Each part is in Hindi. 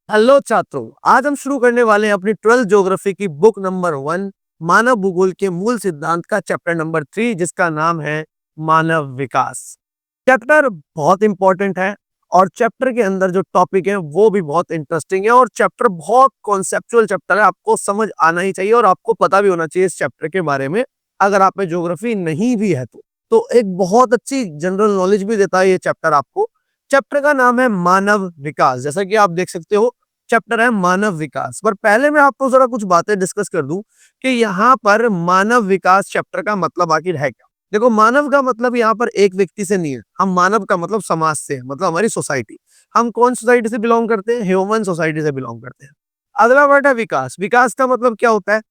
हेलो छात्रों, आज हम शुरू करने वाले हैं अपनी 12th ज्योग्राफी की बुक नंबर 1 मानव भूगोल के मूल सिद्धांत का चैप्टर नंबर 3 जिसका नाम है मानव विकास। चैप्टर बहुत इंपॉर्टेंट है और चैप्टर के अंदर जो टॉपिक है वो भी बहुत इंटरेस्टिंग है और चैप्टर बहुत कॉन्सेप्चुअल चैप्टर है। आपको समझ आना ही चाहिए और आपको पता भी होना चाहिए इस चैप्टर के बारे में। अगर आप में ज्योग्राफी नहीं भी है तो एक बहुत अच्छी जनरल नॉलेज भी देता है ये चैप्टर आपको। चैप्टर का नाम है मानव विकास। जैसा कि आप देख सकते हो चैप्टर है मानव विकास। पर पहले मैं आपको जरा कुछ बातें डिस्कस कर दूं कि यहाँ पर मानव विकास चैप्टर का मतलब आखिर है क्या। देखो, मानव का मतलब यहाँ पर एक व्यक्ति से नहीं है। हम मानव का मतलब समाज से है, मतलब हमारी सोसाइटी। हम कौन सोसाइटी से बिलोंग करते हैं? ह्यूमन सोसाइटी से बिलोंग करते हैं। अगला वर्ड है विकास। विकास का मतलब क्या होता है?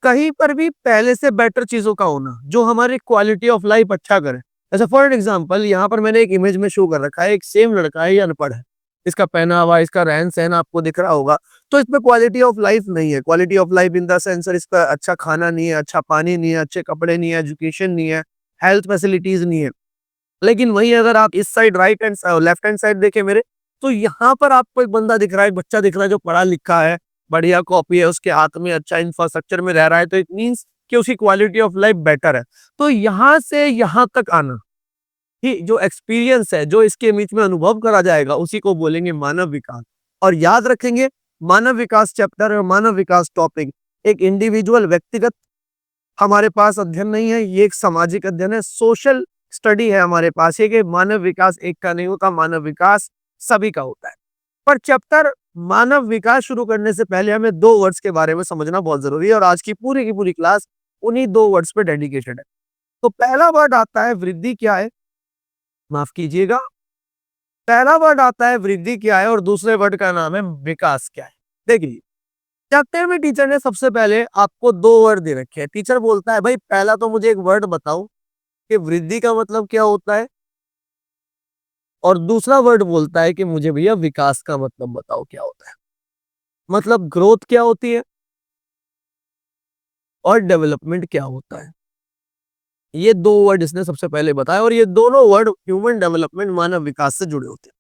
कहीं पर भी पहले से बेटर चीजों का होना जो हमारी क्वालिटी ऑफ लाइफ अच्छा करे। जैसे फॉर एग्जांपल यहाँ पर मैंने एक इमेज में शो कर रखा है, एक सेम लड़का है, ये अनपढ़ है। इसका पहनावा, इसका रहन सहन आपको दिख रहा होगा। तो इसमें क्वालिटी ऑफ लाइफ नहीं है। Quality of life in the sense इसका अच्छा खाना नहीं है, अच्छा पानी नहीं है, अच्छे कपड़े नहीं है, एजुकेशन नहीं है, हेल्थ फैसिलिटीज नहीं है। लेकिन वहीं अगर आप इस side right and left hand side देखें मेरे, तो यहाँ पर आपको एक बंदा दिख रहा है, एक बच्चा दिख रहा है जो पढ़ा लिखा है, बढ़िया कॉपी है उसके हाथ में, अच्छा इंफ्रास्ट्रक्चर में रह रहा है। तो इट मीन्स कि उसकी क्वालिटी ऑफ लाइफ बेटर है। तो यहाँ से यहाँ तक आना ही जो एक्सपीरियंस है, जो इसके बीच में अनुभव करा जाएगा, उसी को बोलेंगे मानव विकास। और याद रखेंगे, मानव विकास चैप्टर और मानव विकास टॉपिक एक इंडिविजुअल व्यक्तिगत हमारे पास अध्ययन नहीं है, ये एक सामाजिक अध्ययन है, सोशल स्टडी है हमारे पास। ये कि मानव विकास एक का नहीं होता, मानव विकास सभी का होता है। पर चैप्टर मानव विकास शुरू करने से पहले हमें दो वर्ड्स के बारे में समझना बहुत जरूरी है और आज की पूरी क्लास उन्हीं दो वर्ड्स पे डेडिकेटेड है। तो पहला वर्ड आता है वृद्धि क्या है, माफ कीजिएगा, पहला वर्ड आता है वृद्धि क्या है और दूसरे वर्ड का नाम है विकास क्या है। देखिए, चैप्टर में टीचर ने सबसे पहले आपको दो वर्ड दे रखे हैं। टीचर बोलता है भाई पहला तो मुझे एक वर्ड बताओ कि वृद्धि का मतलब क्या होता है, और दूसरा वर्ड बोलता है कि मुझे भैया विकास का मतलब बताओ क्या होता है। मतलब ग्रोथ क्या होती है और डेवलपमेंट क्या होता है। ये दो वर्ड इसने सबसे पहले बताया और ये दोनों वर्ड ह्यूमन डेवलपमेंट, मानव विकास से जुड़े होते हैं।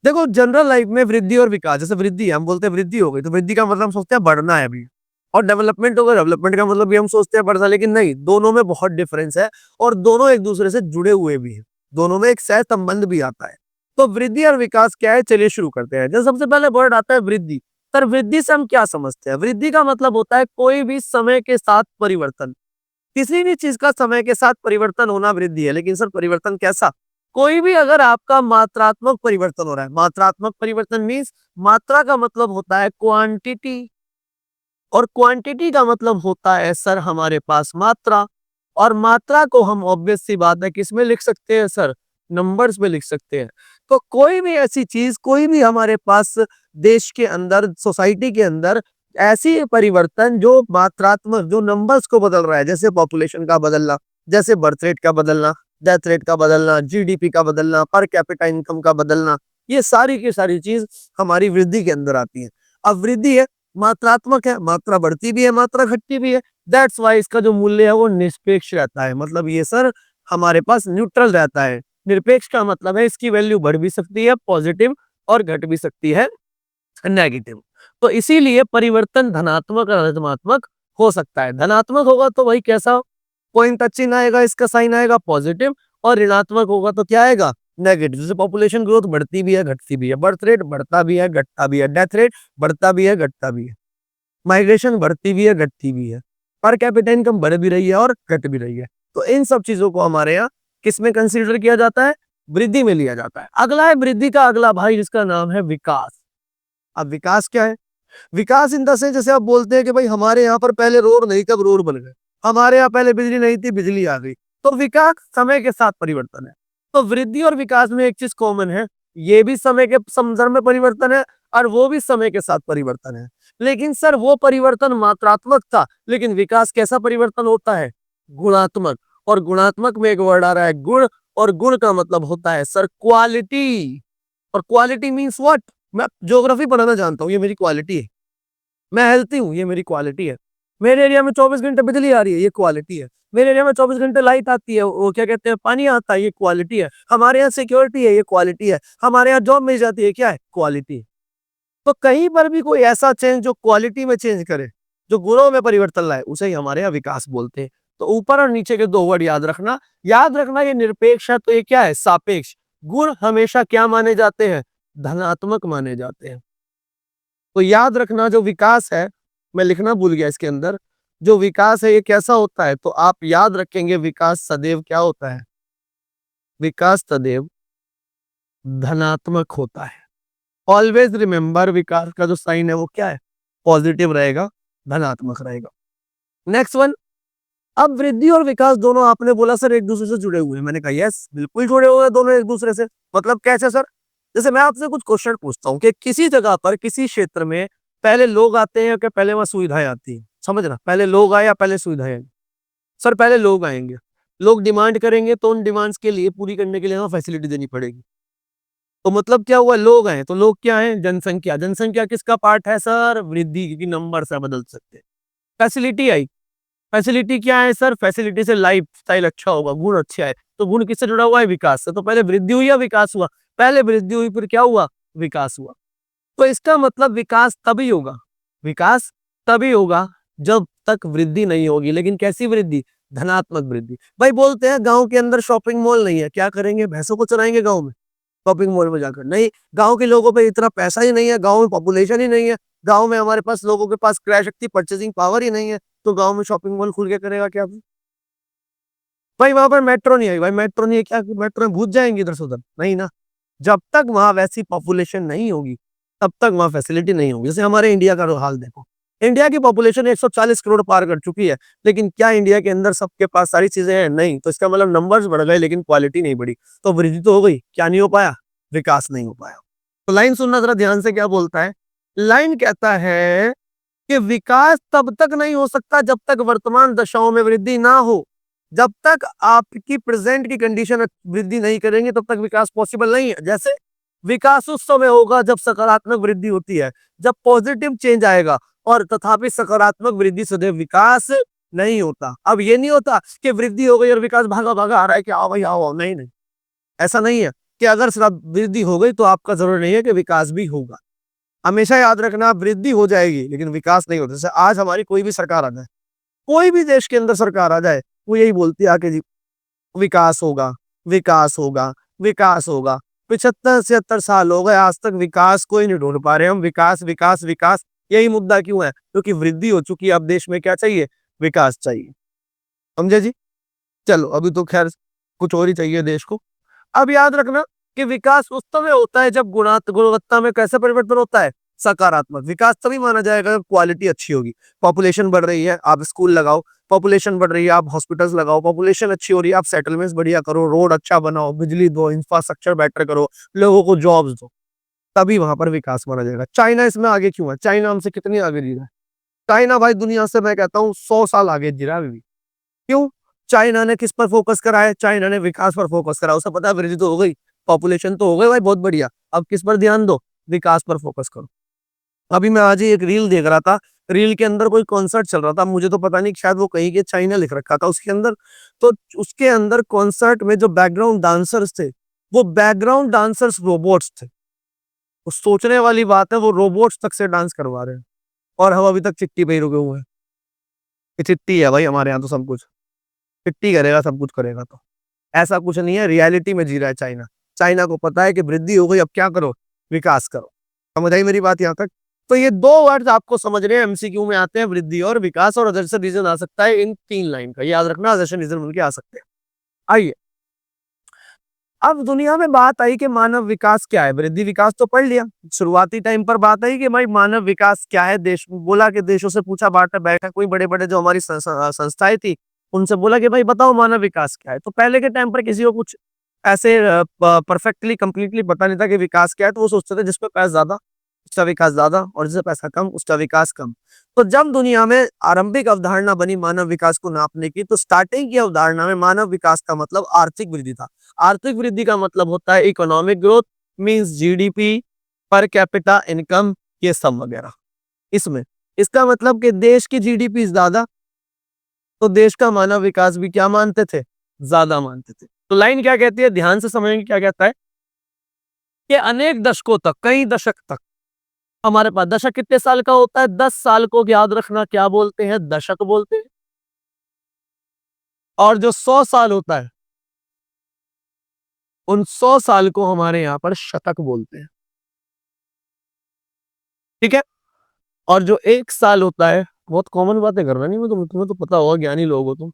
देखो, जनरल लाइफ में वृद्धि और विकास, जैसे वृद्धि है, हम बोलते हैं वृद्धि हो गई, तो वृद्धि का मतलब हम सोचते हैं बढ़ना है अभी। और डेवलपमेंट होगा, डेवलपमेंट का मतलब भी हम सोचते हैं बढ़ना, लेकिन नहीं, दोनों में बहुत डिफरेंस है और दोनों एक दूसरे से जुड़े हुए भी हैं। दोनों में एक सह संबंध भी आता है। तो वृद्धि और विकास क्या है, चलिए शुरू करते हैं। जैसे सबसे पहले वर्ड आता है वृद्धि। सर, वृद्धि से हम क्या समझते हैं? वृद्धि का मतलब होता है कोई भी समय के साथ परिवर्तन। किसी भी चीज का समय के साथ परिवर्तन होना वृद्धि है। लेकिन सर, परिवर्तन कैसा? कोई भी अगर आपका मात्रात्मक परिवर्तन हो रहा है, मात्रात्मक परिवर्तन मीन्स मात्रा का मतलब होता है क्वांटिटी, और क्वांटिटी का मतलब होता है सर हमारे पास मात्रा। और मात्रा को हम ऑब्वियस सी बात है किसमें लिख सकते हैं सर? नंबर्स में लिख सकते हैं। तो कोई भी ऐसी चीज, कोई भी हमारे पास देश के अंदर, सोसाइटी के अंदर ऐसी परिवर्तन जो मात्रात्मक, जो नंबर्स को बदल रहा है, जैसे पॉपुलेशन का बदलना, जैसे बर्थ रेट का बदलना, डेथ रेट का बदलना, जीडीपी का बदलना, पर कैपिटा इनकम का बदलना, ये सारी की सारी चीज हमारी वृद्धि के अंदर आती है। अब वृद्धि है, मात्रात्मक है, मात्रा बढ़ती भी है, मात्रा घटती भी है। दैट्स वाई इसका जो मूल्य है वो निरपेक्ष रहता है। मतलब ये सर हमारे पास न्यूट्रल रहता है। निरपेक्ष का मतलब है इसकी वैल्यू बढ़ भी सकती है पॉजिटिव, और घट भी सकती है नेगेटिव। तो इसीलिए परिवर्तन धनात्मक और ऋणात्मक हो सकता है। धनात्मक होगा तो वही कैसा, पॉइंट का चिन्ह आएगा, इसका साइन आएगा पॉजिटिव, और ऋणात्मक होगा तो क्या आएगा? नेगेटिव। जैसे पॉपुलेशन ग्रोथ बढ़ती भी है, घटती भी है, बर्थ रेट बढ़ता भी है, घटता भी है, डेथ रेट बढ़ता भी है, घटता भी है, माइग्रेशन बढ़ती भी है, घटती भी है, पर कैपिटा इनकम बढ़ भी रही है और घट भी रही है। तो इन सब चीजों को हमारे यहाँ किसमें कंसीडर किया जाता है? वृद्धि में लिया जाता है। अगला है वृद्धि का अगला भाई जिसका नाम है विकास। अब विकास क्या है? विकास इन द सेंस, जैसे आप बोलते हैं कि भाई हमारे यहाँ पर पहले रोड नहीं, कब रोड बन गए। हमारे यहाँ पहले बिजली नहीं थी, बिजली आ गई। तो विकास समय के साथ परिवर्तन है। तो वृद्धि और विकास में एक चीज कॉमन है, ये भी समय के संदर्भ में परिवर्तन है और वो भी समय के साथ परिवर्तन है। लेकिन सर वो परिवर्तन मात्रात्मक था, लेकिन विकास कैसा परिवर्तन होता है? गुणात्मक। और गुणात्मक में एक वर्ड आ रहा है गुण, और गुण का मतलब होता है सर क्वालिटी। और क्वालिटी मीन्स व्हाट? मैं ज्योग्राफी पढ़ाना जानता हूँ, ये मेरी क्वालिटी है। मैं हेल्थी हूँ, ये मेरी क्वालिटी है। मेरे एरिया में 24 घंटे बिजली आ रही है, ये क्वालिटी है। मेरे एरिया में 24 घंटे लाइट आती है, वो क्या कहते हैं, पानी आता है, ये क्वालिटी है। हमारे यहाँ सिक्योरिटी है, ये क्वालिटी है। हमारे यहाँ जॉब मिल जाती है, क्या है? क्वालिटी। तो कहीं पर भी कोई ऐसा चेंज जो क्वालिटी में चेंज करे, जो गुणों में परिवर्तन लाए, उसे ही हमारे यहाँ विकास बोलते हैं। तो ऊपर और नीचे के 2 वर्ड याद रखना। याद रखना ये निरपेक्ष है, तो ये क्या है? सापेक्ष। गुण हमेशा क्या माने जाते हैं? धनात्मक माने जाते हैं। तो याद रखना जो विकास है, मैं लिखना भूल गया इसके अंदर, जो विकास है ये कैसा होता है? तो आप याद रखेंगे विकास सदैव क्या होता है? विकास सदैव धनात्मक होता है। ऑलवेज रिमेंबर विकास का जो साइन है वो क्या है? पॉजिटिव रहेगा, धनात्मक रहेगा। नेक्स्ट वन, अब वृद्धि और विकास दोनों आपने बोला सर एक दूसरे से जुड़े हुए हैं। मैंने कहा यस, बिल्कुल जुड़े हुए हैं दोनों एक दूसरे से। मतलब कैसे सर? जैसे मैं आपसे कुछ क्वेश्चन पूछता हूँ कि किसी जगह पर किसी क्षेत्र में पहले लोग आते हैं कि पहले वहां सुविधाएं आती हैं? समझना, पहले लोग आए या पहले सुविधाएं आएंगी? सर पहले लोग आएंगे। लोग डिमांड करेंगे तो उन डिमांड्स के लिए पूरी करने के लिए हमें फैसिलिटी देनी पड़ेगी। तो मतलब क्या हुआ? लोग आए तो लोग क्या है? जनसंख्या। जनसंख्या किसका पार्ट है सर? वृद्धि, क्योंकि नंबर से बदल सकते हैं। फैसिलिटी आई। फैसिलिटी क्या है सर? फैसिलिटी से लाइफ स्टाइल अच्छा होगा, गुण अच्छे आए। तो गुण किससे जुड़ा हुआ है? विकास से। तो पहले वृद्धि हुई या विकास हुआ? पहले वृद्धि हुई, फिर क्या हुआ? विकास हुआ। तो इसका मतलब विकास तभी होगा, विकास तभी होगा जब तक वृद्धि नहीं होगी। लेकिन कैसी वृद्धि? धनात्मक वृद्धि। भाई बोलते हैं गांव के अंदर शॉपिंग मॉल नहीं है, क्या करेंगे? भैंसों को चराएंगे गांव में शॉपिंग मॉल में जाकर? नहीं, गांव के लोगों पे इतना पैसा ही नहीं है, गांव में पॉपुलेशन ही नहीं है, गांव में हमारे पास लोगों के पास क्रय शक्ति, परचेसिंग पावर ही नहीं है, तो गांव में शॉपिंग मॉल खुल के करेगा क्या? भाई वहां पर मेट्रो नहीं आई, भाई मेट्रो नहीं है, क्या मेट्रो में भूत जाएंगे इधर से उधर? नहीं ना। जब तक वहां वैसी पॉपुलेशन नहीं होगी तब तक वहां फैसिलिटी नहीं होगी। जैसे हमारे इंडिया का हाल देखो, इंडिया की पॉपुलेशन 140 करोड़ पार कर चुकी है, लेकिन क्या इंडिया के अंदर सबके पास सारी चीजें हैं? नहीं। तो इसका मतलब नंबर्स बढ़ गए लेकिन क्वालिटी नहीं बढ़ी। तो वृद्धि तो हो गई, क्या नहीं हो पाया? विकास नहीं हो पाया। तो लाइन सुनना जरा ध्यान से, क्या बोलता है? लाइन कहता है कि विकास तब तक नहीं हो सकता जब तक वर्तमान दशाओं में वृद्धि ना हो। जब तक आपकी प्रेजेंट की कंडीशन वृद्धि नहीं करेंगे तब तक विकास पॉसिबल नहीं है। जैसे विकास उस समय होगा जब सकारात्मक वृद्धि होती है, जब पॉजिटिव चेंज आएगा, और तथापि सकारात्मक वृद्धि सदैव विकास नहीं होता। अब ये नहीं होता कि वृद्धि हो गई और विकास भागा भागा आ रहा है कि आओ भाई आओ, नहीं नहीं, ऐसा नहीं है कि अगर सिर्फ वृद्धि हो गई तो आपका जरूरी नहीं है कि विकास भी होगा। हमेशा याद रखना, वृद्धि हो जाएगी लेकिन विकास नहीं होता। जैसे आज हमारी कोई भी सरकार आ जाए, कोई भी देश के अंदर सरकार आ जाए, वो यही बोलती है आके जी विकास होगा, विकास होगा, विकास होगा। 75-76 साल हो गए, आज तक विकास कोई नहीं ढूंढ पा रहे हम। विकास विकास विकास, यही मुद्दा क्यों है? क्योंकि वृद्धि हो चुकी है, अब देश में क्या चाहिए? विकास चाहिए। समझे जी? चलो अभी तो खैर कुछ और ही चाहिए देश को। अब याद रखना कि विकास उस समय होता है जब गुणवत्ता में कैसे परिवर्तन होता है? सकारात्मक। विकास तभी माना जाएगा जब क्वालिटी अच्छी होगी। पॉपुलेशन बढ़ रही है, आप स्कूल लगाओ। पॉपुलेशन बढ़ रही है, आप हॉस्पिटल्स लगाओ। पॉपुलेशन अच्छी हो रही है, आप सेटलमेंट्स बढ़िया करो, रोड अच्छा बनाओ, बिजली दो, इंफ्रास्ट्रक्चर बेटर करो, लोगों को जॉब्स दो, तभी वहां पर विकास माना जाएगा। चाइना इसमें आगे क्यों है? चाइना हमसे कितनी आगे जी रहा है? चाइना भाई दुनिया से मैं कहता हूँ 100 साल आगे जी रहा है अभी भी। क्यों? चाइना ने किस पर फोकस करा है? चाइना ने विकास पर फोकस करा। उसे पता है वृद्धि तो हो गई, पॉपुलेशन तो हो गई भाई, बहुत बढ़िया, अब किस पर ध्यान दो? विकास पर फोकस करो। अभी मैं आज ही एक रील देख रहा था, रील के अंदर कोई कॉन्सर्ट चल रहा था, मुझे तो पता नहीं, शायद वो कहीं के चाइना लिख रखा था उसके अंदर। तो उसके अंदर कॉन्सर्ट में जो बैकग्राउंड डांसर्स थे, वो बैकग्राउंड डांसर्स रोबोट्स थे। वो सोचने वाली बात है, वो रोबोट्स तक से डांस करवा रहे हैं, और हम अभी तक चिट्टी पे ही रुके हुए हैं कि चिट्टी है भाई हमारे यहाँ तो सब कुछ, चिट्टी करेगा सब कुछ करेगा। तो ऐसा कुछ नहीं है, रियलिटी में जी रहा है चाइना। चाइना को पता है कि वृद्धि हो गई, अब क्या करो? विकास करो। समझ आई मेरी बात यहाँ तक? तो ये 2 वर्ड्स आपको समझने हैं, एमसीक्यू में आते हैं, वृद्धि और विकास, और अदर्शन रीजन आ सकता है इन 3 लाइन का, याद रखना, अदर्शन रीजन उनके आ सकते हैं। आइए, अब दुनिया में बात आई कि मानव विकास क्या है। वृद्धि विकास तो पढ़ लिया, शुरुआती टाइम पर बात आई कि भाई मानव विकास क्या है। देश बोला कि देशों से पूछा, बांटा बैठा, कोई बड़े बड़े जो हमारी संस्थाएं थी उनसे बोला कि भाई बताओ मानव विकास क्या है। तो पहले के टाइम पर किसी को कुछ ऐसे परफेक्टली कंप्लीटली पता नहीं था कि विकास क्या है, तो वो सोचते थे जिसपे पैसा ज्यादा उसका विकास ज्यादा, और जिससे पैसा कम उसका विकास कम। तो जब दुनिया में आरंभिक अवधारणा बनी मानव विकास को नापने की, तो स्टार्टिंग की अवधारणा में मानव विकास का मतलब आर्थिक वृद्धि था। आर्थिक वृद्धि का मतलब होता है economic growth, means GDP, per capita income, ये सब वगैरह। इसमें इसका मतलब कि देश की जीडीपी ज्यादा, तो देश का मानव विकास भी क्या मानते थे? ज्यादा मानते थे। तो लाइन क्या कहती है, ध्यान से समझेंगे क्या कहता है कि अनेक दशकों तक, कई दशक तक हमारे पास दशक कितने साल का होता है? 10 साल को याद रखना क्या बोलते हैं? दशक बोलते हैं। और जो 100 साल होता है, उन 100 साल को हमारे यहाँ पर शतक बोलते हैं। ठीक है? और जो 1 साल होता है, बहुत कॉमन बातें कर रहा नहीं मैं, तो तुम्हें तो पता होगा, ज्ञानी लोग हो तुम।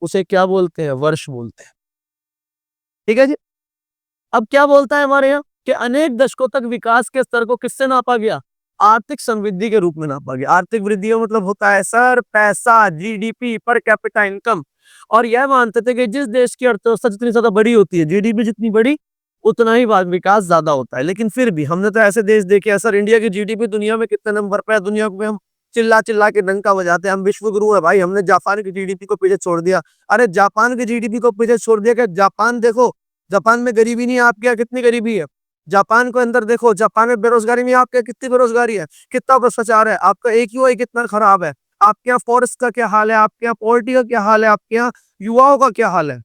उसे क्या बोलते हैं? वर्ष बोलते हैं। ठीक है जी? अब क्या बोलता है हमारे यहाँ कि अनेक दशकों तक विकास के स्तर को किससे नापा गया? आर्थिक समृद्धि के रूप में नापा गया। आर्थिक वृद्धि का मतलब होता है सर पैसा, जीडीपी, पर कैपिटा इनकम। और यह मानते थे कि जिस देश की अर्थव्यवस्था जितनी ज्यादा बड़ी होती है, जीडीपी जितनी बड़ी, उतना ही विकास ज्यादा होता है। लेकिन फिर भी हमने तो ऐसे देश देखे हैं सर, इंडिया की जीडीपी दुनिया में कितने नंबर पे है? दुनिया में हम चिल्ला चिल्ला के डंका बजाते हैं, हम विश्व गुरु है भाई, हमने जापान की जीडीपी को पीछे छोड़ दिया। अरे जापान की जीडीपी को पीछे छोड़ दिया क्या? जापान देखो, जापान में गरीबी नहीं है, आपके यहाँ कितनी गरीबी है? जापान को अंदर देखो, जापान में बेरोजगारी नहीं है, आपके यहाँ कितनी बेरोजगारी है? कितना भ्रष्टाचार है? आपका AQI कितना खराब है? आपके यहाँ फॉरेस्ट का क्या हाल है? आपके यहाँ पॉवर्टी का क्या हाल है? आपके यहाँ युवाओं का क्या हाल है?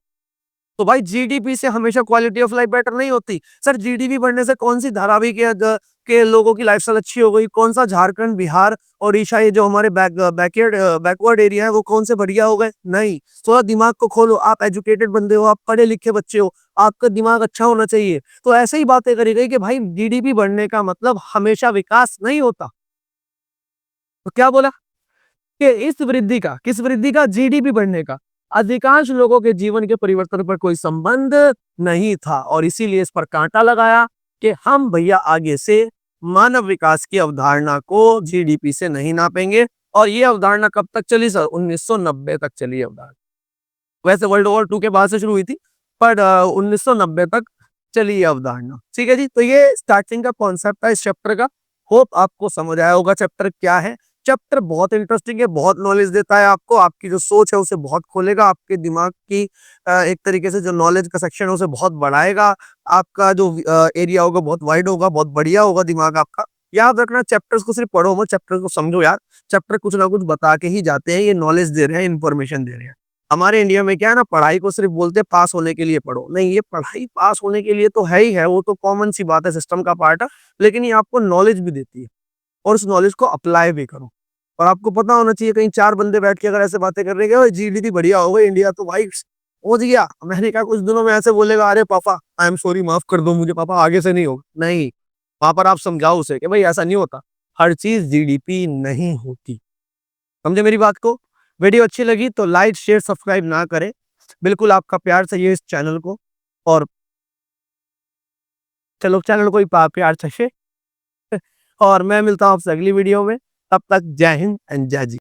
तो भाई जीडीपी से हमेशा क्वालिटी ऑफ लाइफ बेटर नहीं होती। सर जीडीपी बढ़ने से कौन सी धारावी के लोगों की लाइफस्टाइल अच्छी हो गई? कौन सा झारखंड, बिहार, ओडिशा, ये जो हमारे बैकवर्ड एरिया है, वो कौन से बढ़िया हो गए? नहीं। थोड़ा दिमाग को खोलो, आप एजुकेटेड बंदे हो, आप पढ़े लिखे बच्चे हो, आपका दिमाग अच्छा होना चाहिए। तो ऐसे ही बातें करी गई कि भाई जीडीपी बढ़ने का मतलब हमेशा विकास नहीं होता। तो क्या बोला कि इस वृद्धि का, किस वृद्धि का? जीडीपी बढ़ने का अधिकांश लोगों के जीवन के परिवर्तन पर कोई संबंध नहीं था, और इसीलिए इस पर कांटा लगाया कि हम भैया आगे से मानव विकास की अवधारणा को जीडीपी से नहीं नापेंगे। और ये अवधारणा कब तक चली सर? 1990 तक चली अवधारणा। वैसे वर्ल्ड वॉर 2 के बाद से शुरू हुई थी, पर 1990 तक चली ये अवधारणा। ठीक है जी? तो ये स्टार्टिंग का कॉन्सेप्ट है इस चैप्टर का। होप आपको समझ आया होगा चैप्टर क्या है। चैप्टर बहुत इंटरेस्टिंग है, बहुत नॉलेज देता है आपको, आपकी जो सोच है उसे बहुत खोलेगा, आपके दिमाग की एक तरीके से जो नॉलेज का सेक्शन है उसे बहुत बढ़ाएगा। आपका जो एरिया होगा बहुत वाइड होगा, बहुत बढ़िया होगा दिमाग आपका। याद रखना, चैप्टर्स को सिर्फ पढ़ो मत, चैप्टर को समझो यार। चैप्टर कुछ ना कुछ बता के ही जाते हैं, ये नॉलेज दे रहे हैं, इन्फॉर्मेशन दे रहे हैं। हमारे इंडिया में क्या है ना, पढ़ाई को सिर्फ बोलते हैं पास होने के लिए पढ़ो। नहीं, ये पढ़ाई पास होने के लिए तो है ही है, वो तो कॉमन सी बात है, सिस्टम का पार्ट है। लेकिन ये आपको नॉलेज भी देती है, और उस नॉलेज को अप्लाई भी करो। और आपको पता होना चाहिए, कहीं 4 बंदे बैठ के अगर ऐसे बातें कर रहे हैं जीडीपी बढ़िया हो गई, इंडिया तो भाई पहुंच गया, अमेरिका कुछ दिनों में ऐसे बोलेगा, अरे पापा आई एम सॉरी, माफ कर दो मुझे पापा, आगे से नहीं होगा। नहीं, वहां पर आप समझाओ उसे कि भाई ऐसा नहीं होता, हर चीज जीडीपी नहीं होती। समझे मेरी बात को? वीडियो अच्छी लगी तो लाइक शेयर सब्सक्राइब ना करें, बिल्कुल आपका प्यार चाहिए इस चैनल को। और चलो चैनल को ही प्यार चाहिए। और मैं मिलता हूँ आपसे अगली वीडियो में। तब तक जय हिंद एंड जय जी।